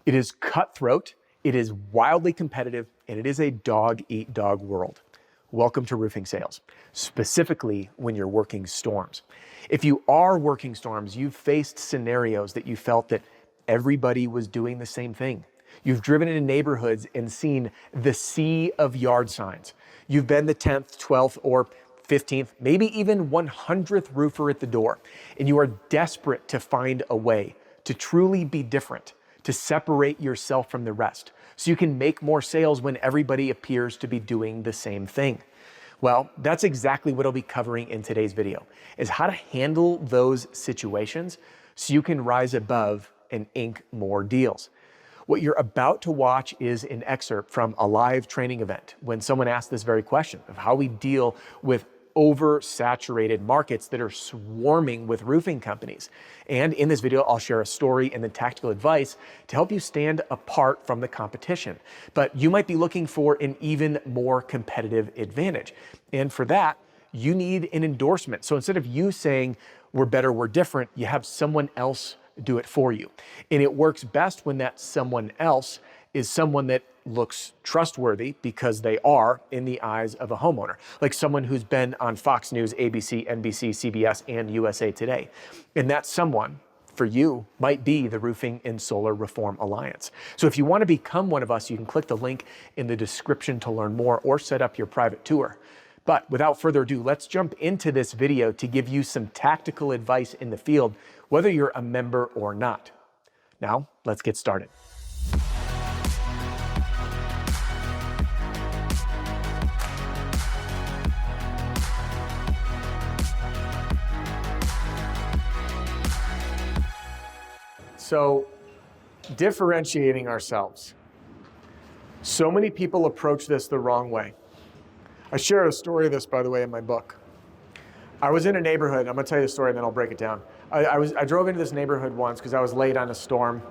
It is cutthroat, it is wildly competitive, and it is a dog-eat-dog world. Welcome to roofing sales, specifically when you're working storms. If you are working storms, you've faced scenarios that you felt that everybody was doing the same thing. You've driven into neighborhoods and seen the sea of yard signs. You've been the 10th, 12th, or 15th, maybe even 100th roofer at the door, and you are desperate to find a way to truly be different, to separate yourself from the rest, so you can make more sales when everybody appears to be doing the same thing. Well, that's exactly what I'll be covering in today's video, is how to handle those situations so you can rise above and ink more deals. What you're about to watch is an excerpt from a live training event when someone asked this very question of how we deal with oversaturated markets that are swarming with roofing companies. And in this video, I'll share a story and then tactical advice to help you stand apart from the competition. But you might be looking for an even more competitive advantage. And for that, you need an endorsement. So instead of you saying, we're better, we're different, you have someone else do it for you. And it works best when that someone else is someone that looks trustworthy because they are in the eyes of a homeowner, like someone who's been on Fox News, ABC, NBC, CBS, and USA Today. And that someone, for you, might be the Roofing and Solar Reform Alliance. So if you want to become one of us, you can click the link in the description to learn more or set up your private tour. But without further ado, let's jump into this video to give you some tactical advice in the field, whether you're a member or not. Now, let's get started. So, differentiating ourselves. So many people approach this the wrong way. I share a story of this, by the way, in my book. I was in a neighborhood. I'm going to tell you the story and then I'll break it down. I drove into this neighborhood once because I was late on a storm.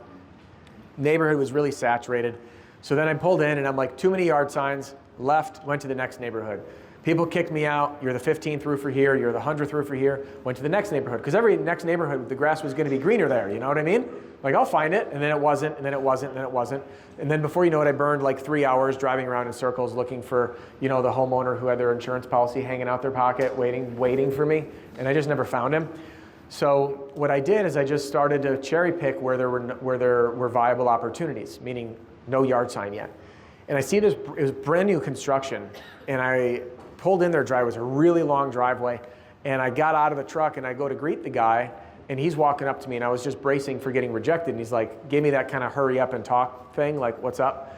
Neighborhood was really saturated. So then I pulled in and I'm like, too many yard signs, left, went to the next neighborhood. People kicked me out. You're the 15th roofer here. You're the 100th roofer here. Went to the next neighborhood because every next neighborhood, the grass was going to be greener there. You know what I mean? Like, I'll find it. And then it wasn't. And then it wasn't. And then it wasn't. And then before you know it, I burned like 3 hours driving around in circles looking for, you know, the homeowner who had their insurance policy hanging out their pocket, waiting for me. And I just never found him. So what I did is I just started to cherry pick where there were viable opportunities, meaning no yard sign yet. And I see this, it was brand new construction. And I pulled in their driveway. It was a really long driveway. And I got out of the truck and I go to greet the guy. And he's walking up to me and I was just bracing for getting rejected. And he's like, gave me that kind of hurry up and talk thing, like, what's up?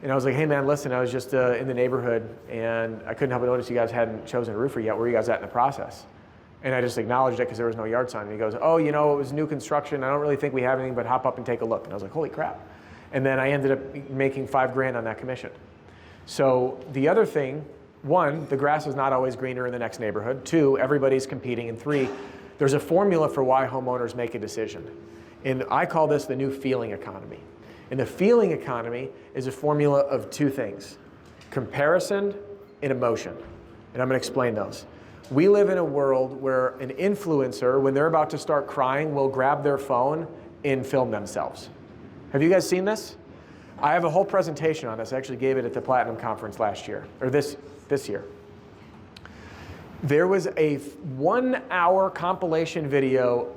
And I was like, hey man, listen, I was just in the neighborhood and I couldn't help but notice you guys hadn't chosen a roofer yet. Where are you guys at in the process? And I just acknowledged it because there was no yard sign. And he goes, oh, you know, it was new construction. I don't really think we have anything, but hop up and take a look. And I was like, holy crap. And then I ended up making $5,000 on that commission. So the other thing, one, the grass is not always greener in the next neighborhood. Two, everybody's competing. And three, there's a formula for why homeowners make a decision. And I call this the new feeling economy. And the feeling economy is a formula of two things: comparison and emotion. And I'm going to explain those. We live in a world where an influencer, when they're about to start crying, will grab their phone and film themselves. Have you guys seen this? I have a whole presentation on this. I actually gave it at the Platinum Conference last year, or this year. There was a 1-hour compilation video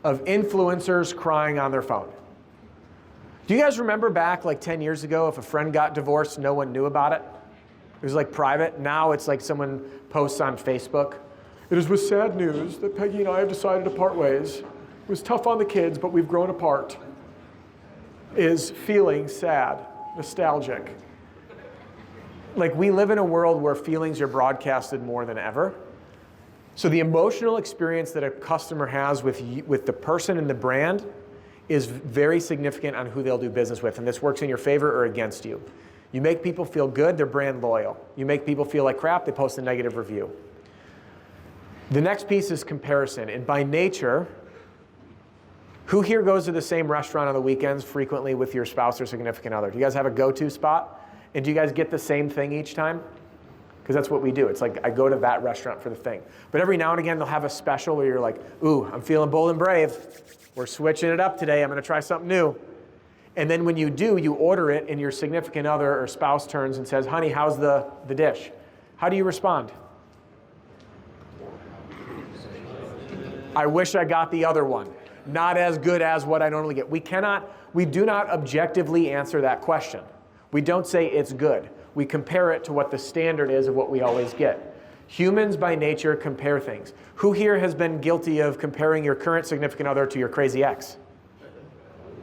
of influencers crying on their phone. Do you guys remember back like 10 years ago, if a friend got divorced, no one knew about it? It was like private. Now it's like someone posts on Facebook. It is with sad news that Peggy and I have decided to part ways. It was tough on the kids, but we've grown apart. Is feeling sad, nostalgic. Like, we live in a world where feelings are broadcasted more than ever. So the emotional experience that a customer has with the person and the brand is very significant on who they'll do business with. And this works in your favor or against you. You make people feel good, they're brand loyal. You make people feel like crap, they post a negative review. The next piece is comparison. And by nature, who here goes to the same restaurant on the weekends frequently with your spouse or significant other? Do you guys have a go-to spot? And do you guys get the same thing each time? Because that's what we do. It's like, I go to that restaurant for the thing. But every now and again, they'll have a special where you're like, ooh, I'm feeling bold and brave. We're switching it up today. I'm going to try something new. And then when you do, you order it, and your significant other or spouse turns and says, honey, how's the dish? How do you respond? I wish I got the other one. Not as good as what I normally get. We do not objectively answer that question. We don't say it's good. We compare it to what the standard is of what we always get. Humans by nature compare things. Who here has been guilty of comparing your current significant other to your crazy ex?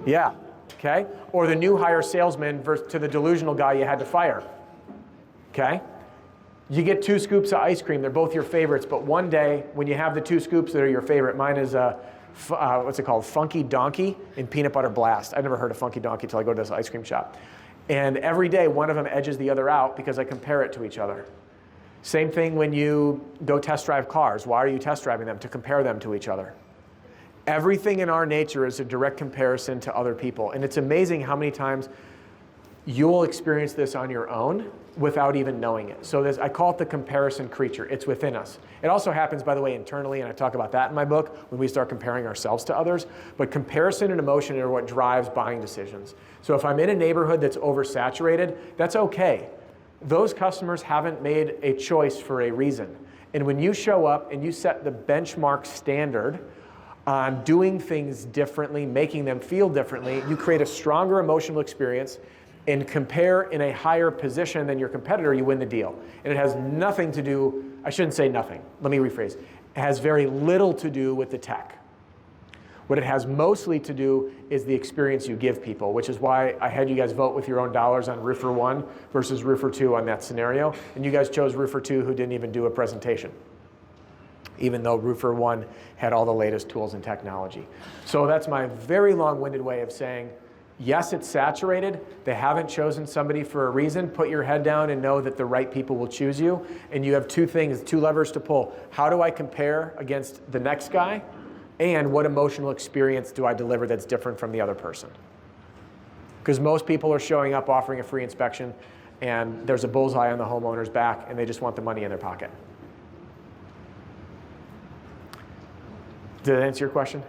Yeah, okay? Or the new hire salesman to the delusional guy you had to fire, okay? You get 2 scoops of ice cream. They're both your favorites, but one day when you have the 2 scoops that are your favorite, mine is what's it called? Funky Donkey and Peanut Butter Blast. I never heard of Funky Donkey until I go to this ice cream shop. And every day one of them edges the other out because I compare it to each other. Same thing when you go test drive cars. Why are you test driving them? To compare them to each other. Everything in our nature is a direct comparison to other people. And it's amazing how many times you'll experience this on your own without even knowing it. So I call it the comparison creature. It's within us. It also happens, by the way, internally, and I talk about that in my book, when we start comparing ourselves to others. But comparison and emotion are what drives buying decisions. So if I'm in a neighborhood that's oversaturated, that's okay. Those customers haven't made a choice for a reason. And when you show up and you set the benchmark standard on doing things differently, making them feel differently, you create a stronger emotional experience and compare in a higher position than your competitor, you win the deal. And it has nothing to do, I shouldn't say nothing, let me rephrase. It has very little to do with the tech. What it has mostly to do is the experience you give people, which is why I had you guys vote with your own dollars on Roofer 1 versus Roofer 2 on that scenario. And you guys chose Roofer 2 who didn't even do a presentation, even though Roofer 1 had all the latest tools and technology. So that's my very long-winded way of saying, yes, it's saturated. They haven't chosen somebody for a reason. Put your head down and know that the right people will choose you. And you have 2 things, 2 levers to pull. How do I compare against the next guy? And what emotional experience do I deliver that's different from the other person? Because most people are showing up offering a free inspection, and there's a bullseye on the homeowner's back, and they just want the money in their pocket. Did that answer your question?